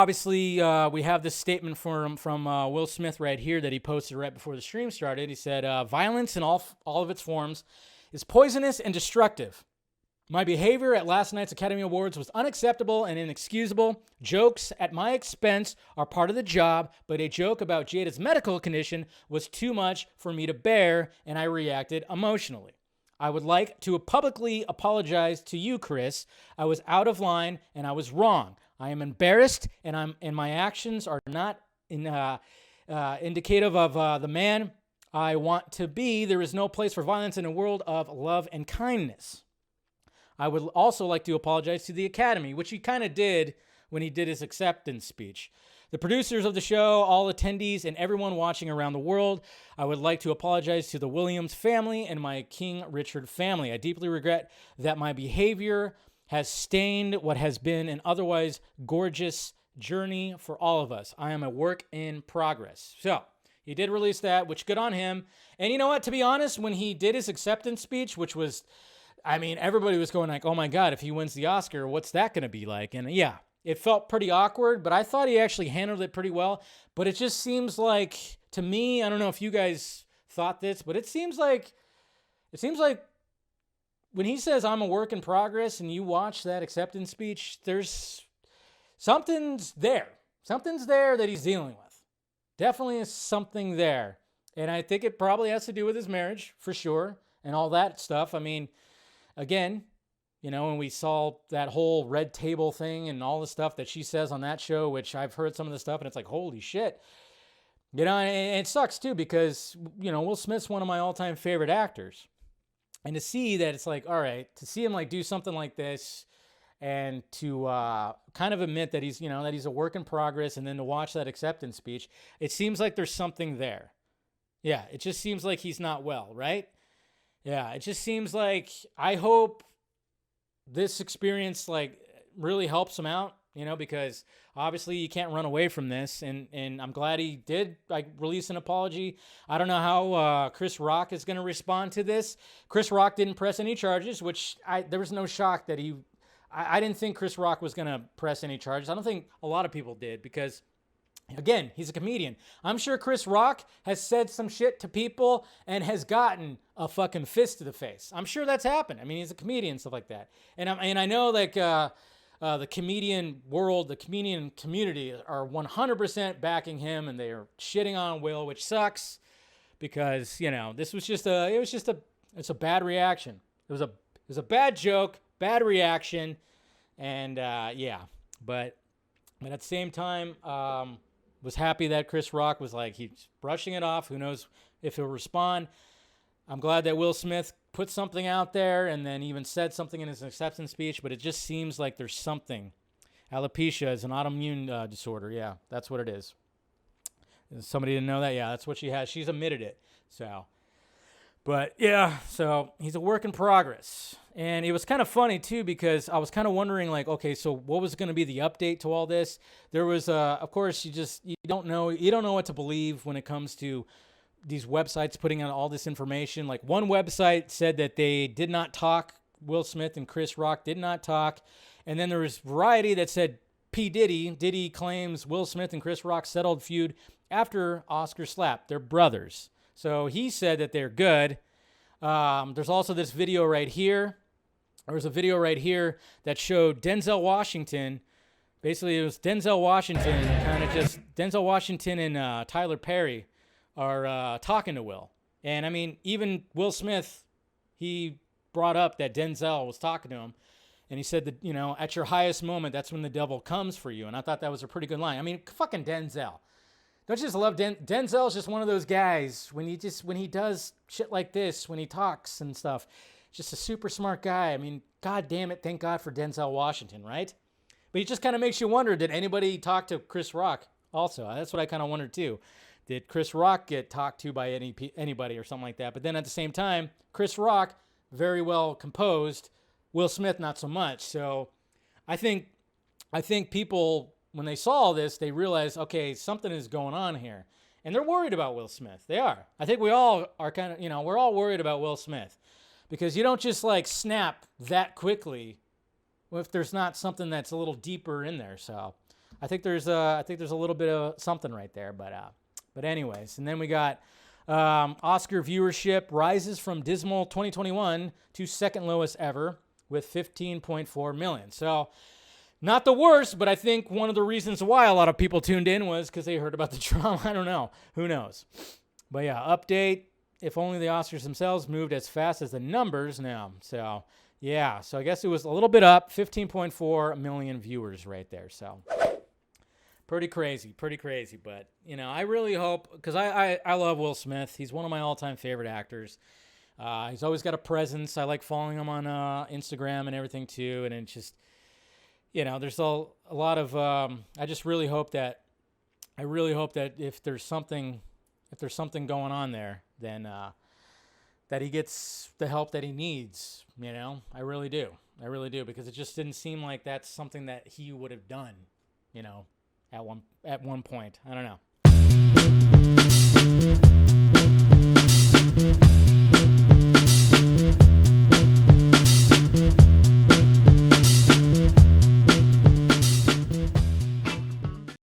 Obviously, we have this statement from Will Smith right here that he posted right before the stream started. He said, "Violence in all of its forms is poisonous and destructive. My behavior at last night's Academy Awards was unacceptable and inexcusable. Jokes at my expense are part of the job, but a joke about Jada's medical condition was too much for me to bear, and I reacted emotionally. I would like to publicly apologize to you, Chris. I was out of line and I was wrong. I am embarrassed, and my actions are not indicative of the man I want to be. There is no place for violence in a world of love and kindness. I would also like to apologize to the Academy," which he kind of did when he did his acceptance speech. "The producers of the show, all attendees, and everyone watching around the world. I would like to apologize to the Williams family and my King Richard family. I deeply regret that my behavior has stained what has been an otherwise gorgeous journey for all of us. I am a work in progress." So he did release that, which good on him. And you know what? To be honest, when he did his acceptance speech, which was, I mean, everybody was going like, oh my God, if he wins the Oscar, what's that going to be like? And yeah, it felt pretty awkward, but I thought he actually handled it pretty well. But it just seems like, to me, I don't know if you guys thought this, but it seems like when he says I'm a work in progress and you watch that acceptance speech, there's something's there. Something's there that he's dealing with. Definitely is something there. And I think it probably has to do with his marriage, for sure, and all that stuff. I mean, again, you know, when we saw that whole red table thing and all the stuff that she says on that show, which I've heard some of the stuff, and it's like, holy shit. You know, and it sucks too because, you know, Will Smith's one of my all-time favorite actors. And to see that it's like, all right, to see him like do something like this and to kind of admit that he's, you know, that he's a work in progress, and then to watch that acceptance speech, it seems like there's something there. Yeah, it just seems like he's not well, right? Yeah, it just seems like, I hope this experience like really helps him out, you know, because obviously you can't run away from this. And I'm glad he did like release an apology. I don't know how Chris Rock is going to respond to this. Chris Rock didn't press any charges, which there was no shock that I didn't think Chris Rock was going to press any charges. I don't think a lot of people did because, again, he's a comedian. I'm sure Chris Rock has said some shit to people and has gotten a fucking fist to the face. I'm sure that's happened. I mean, he's a comedian, stuff like that. And I know like the comedian world, the comedian community are 100% backing him, and they are shitting on Will, which sucks because, you know, this was just it's a bad reaction. It was a bad joke, bad reaction, and yeah. But at the same time, was happy that Chris Rock was like, he's brushing it off. Who knows if he'll respond. I'm glad that Will Smith put something out there and then even said something in his acceptance speech, but it just seems like there's something. Alopecia is an autoimmune disorder. Yeah, that's what it is. Somebody didn't know that? Yeah, that's what she has. She's admitted it. So, but yeah, so he's a work in progress. And it was kind of funny too, because I was kind of wondering like, okay, so what was going to be the update to all this? There was, of course, you don't know what to believe when it comes to these websites putting out all this information. Like one website said that they did not talk. Will Smith and Chris Rock did not talk. And then there was Variety that said Diddy claims Will Smith and Chris Rock settled feud after Oscar slap. They're brothers. So he said that they're good. There's also this video right here. There's a video right here that showed Denzel Washington. Basically, it was Denzel Washington, Denzel Washington and Tyler Perry are talking to Will. And I mean, even Will Smith, he brought up that Denzel was talking to him. And he said that, you know, at your highest moment, that's when the devil comes for you. And I thought that was a pretty good line. I mean, fucking Denzel. Don't you just love Denzel's just one of those guys when he does shit like this, when he talks and stuff, just a super smart guy. I mean, God damn it. Thank God for Denzel Washington, right? But it just kind of makes you wonder, did anybody talk to Chris Rock also? That's what I kind of wondered too. Did Chris Rock get talked to by anybody or something like that? But then at the same time, Chris Rock, very well composed. Will Smith, not so much. So I think people, when they saw all this, they realized, okay, something is going on here. And they're worried about Will Smith. They are. I think we all are kind of, we're all worried about Will Smith. Because you don't just like snap that quickly if there's not something that's a little deeper in there. So I think there's a little bit of something right there, but anyways, and then we got Oscar viewership rises from dismal 2021 to second lowest ever with 15.4 million. So not the worst, but I think one of the reasons why a lot of people tuned in was because they heard about the drama. I don't know. Who knows? But yeah, update. If only the Oscars themselves moved as fast as the numbers now. So yeah, so I guess it was a little bit up, 15.4 million viewers right there. So pretty crazy. But, you know, I really hope, because I love Will Smith. He's one of my all-time favorite actors. He's always got a presence. I like following him on Instagram and everything too. And it's just, you know, there's a lot of, I really hope that if there's something going on there, then that he gets the help that he needs, you know? I really do, because it just didn't seem like that's something that he would have done, you know, at one point. I don't know.